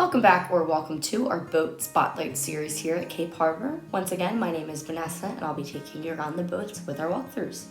Welcome back or welcome to our boat spotlight series here at Cape Harbor. Once again, my name is Vanessa and I'll be taking you around the boats with our walkthroughs.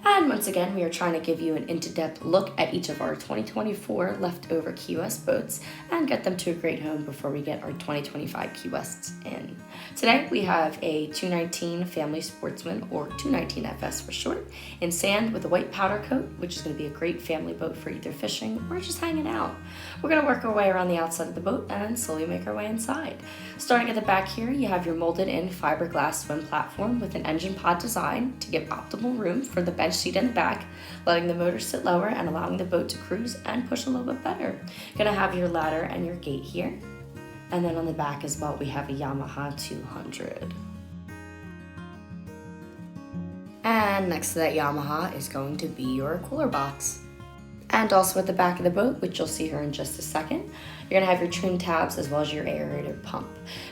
And once again, we are trying to give you an into-depth look at each of our 2024 leftover Key West boats and get them to a great home before we get our 2025 Key Wests in. Today, we have a 219 Family Sportsman, or 219 FS for short, in sand with a white powder coat, which is going to be a great family boat for either fishing or just hanging out. We're going to work our way around the outside of the boat and then slowly make our way inside. Starting at the back here, you have your molded-in fiberglass swim platform with an engine pod design to give optimal room for the bench seat in the back, letting the motor sit lower and allowing the boat to cruise and push a little bit better. Gonna have your ladder and your gate here. And then on the back as well, we have a Yamaha 200. And next to that Yamaha is going to be your cooler box. And also at the back of the boat, which you'll see here in just a second, you're gonna have your trim tabs as well as your aerator pump.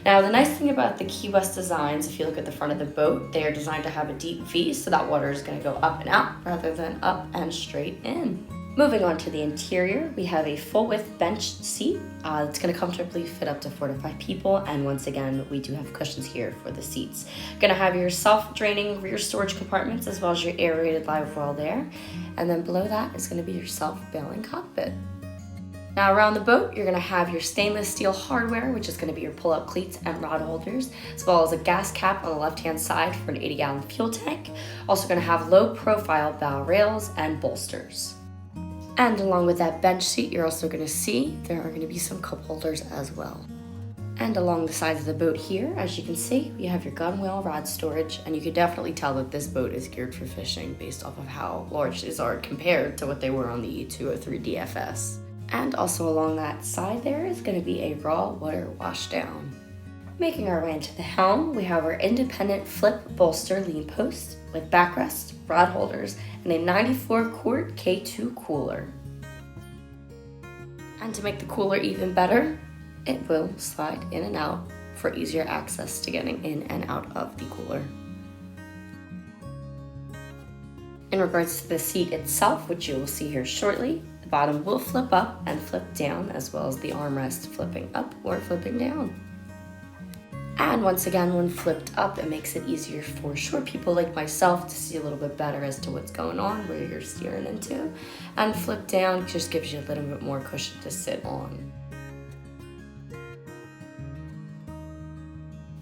Now, the nice thing about the Key West designs, if you look at the front of the boat, they are designed to have a deep V, so that water is gonna go up and out rather than up and straight in. Moving on to the interior, we have a full width bench seat. It's going to comfortably fit up to 4 to 5 people, and once again, we do have cushions here for the seats. Going to have your self-draining rear storage compartments as well as your aerated live well there, and then below that is going to be your self-bailing cockpit. Now around the boat, you're going to have your stainless steel hardware, which is going to be your pull-out cleats and rod holders, as well as a gas cap on the left-hand side for an 80-gallon fuel tank. Also going to have low-profile bow rails and bolsters. And along with that bench seat, you're also going to see there are going to be some cup holders as well. And along the sides of the boat here, as you can see, you have your gunwale rod storage, and you can definitely tell that this boat is geared for fishing based off of how large these are compared to what they were on the E203 DFS. And also along that side there is going to be a raw water washdown. Making our way into the helm, we have our independent flip bolster lean post with backrest, rod holders, and a 94-quart K2 cooler. And to make the cooler even better, it will slide in and out for easier access to getting in and out of the cooler. In regards to the seat itself, which you will see here shortly, the bottom will flip up and flip down, as well as the armrest flipping up or flipping down. And once again, when flipped up, it makes it easier for short people like myself to see a little bit better as to what's going on, where you're steering into. And flip down just gives you a little bit more cushion to sit on.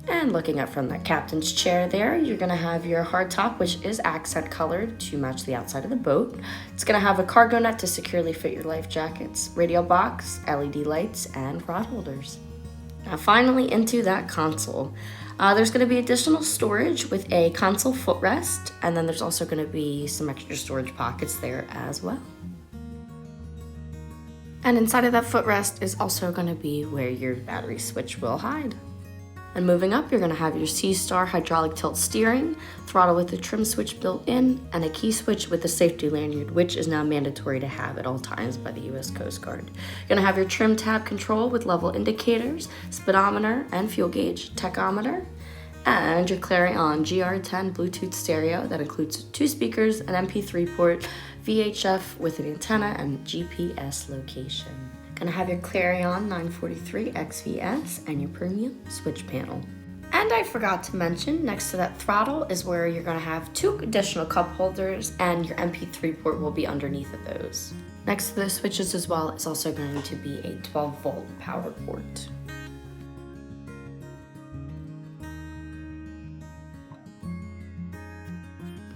And looking up from that captain's chair there, you're gonna have your hardtop, which is accent colored to match the outside of the boat. It's gonna have a cargo net to securely fit your life jackets, radio box, LED lights, and rod holders. Now finally into that console. There's going to be additional storage with a console footrest, and then there's also going to be some extra storage pockets there as well. And inside of that footrest is also going to be where your battery switch will hide. And moving up, you're going to have your SeaStar hydraulic tilt steering, throttle with the trim switch built in, and a key switch with the safety lanyard, which is now mandatory to have at all times by the U.S. Coast Guard. You're going to have your trim tab control with level indicators, speedometer and fuel gauge, tachometer, and your Clarion GR10 Bluetooth stereo that includes 2 speakers, an MP3 port, VHF with an antenna, and GPS location. Gonna have your Clarion 943 XVS and your premium switch panel. And I forgot to mention, next to that throttle is where you're gonna have 2 additional cup holders, and your MP3 port will be underneath of those. Next to those switches as well is also going to be a 12-volt power port.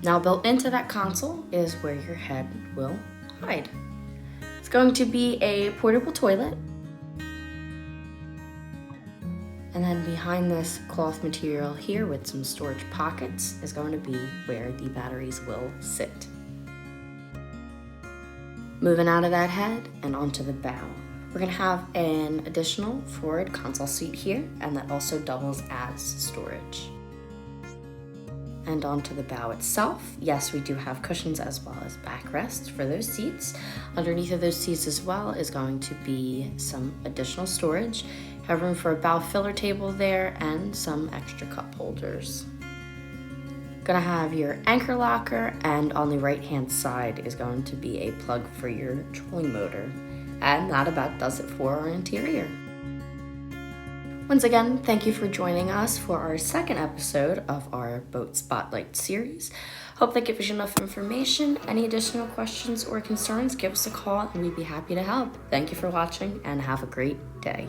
Now built into that console is where your head will hide. It's going to be a portable toilet. And then behind this cloth material here with some storage pockets is going to be where the batteries will sit. Moving out of that head and onto the bow. We're going to have an additional forward console seat here, and that also doubles as storage. And onto the bow itself, yes, we do have cushions as well as backrest for those seats. Underneath of those seats as well is going to be some additional storage. Have room for a bow filler table there and some extra cup holders. Gonna have your anchor locker, and on the right hand side is going to be a plug for your trolling motor. And that about does it for our interior. Once again, thank you for joining us for our second episode of our Boat Spotlight series. Hope that gives you enough information. Any additional questions or concerns, give us a call and we'd be happy to help. Thank you for watching and have a great day.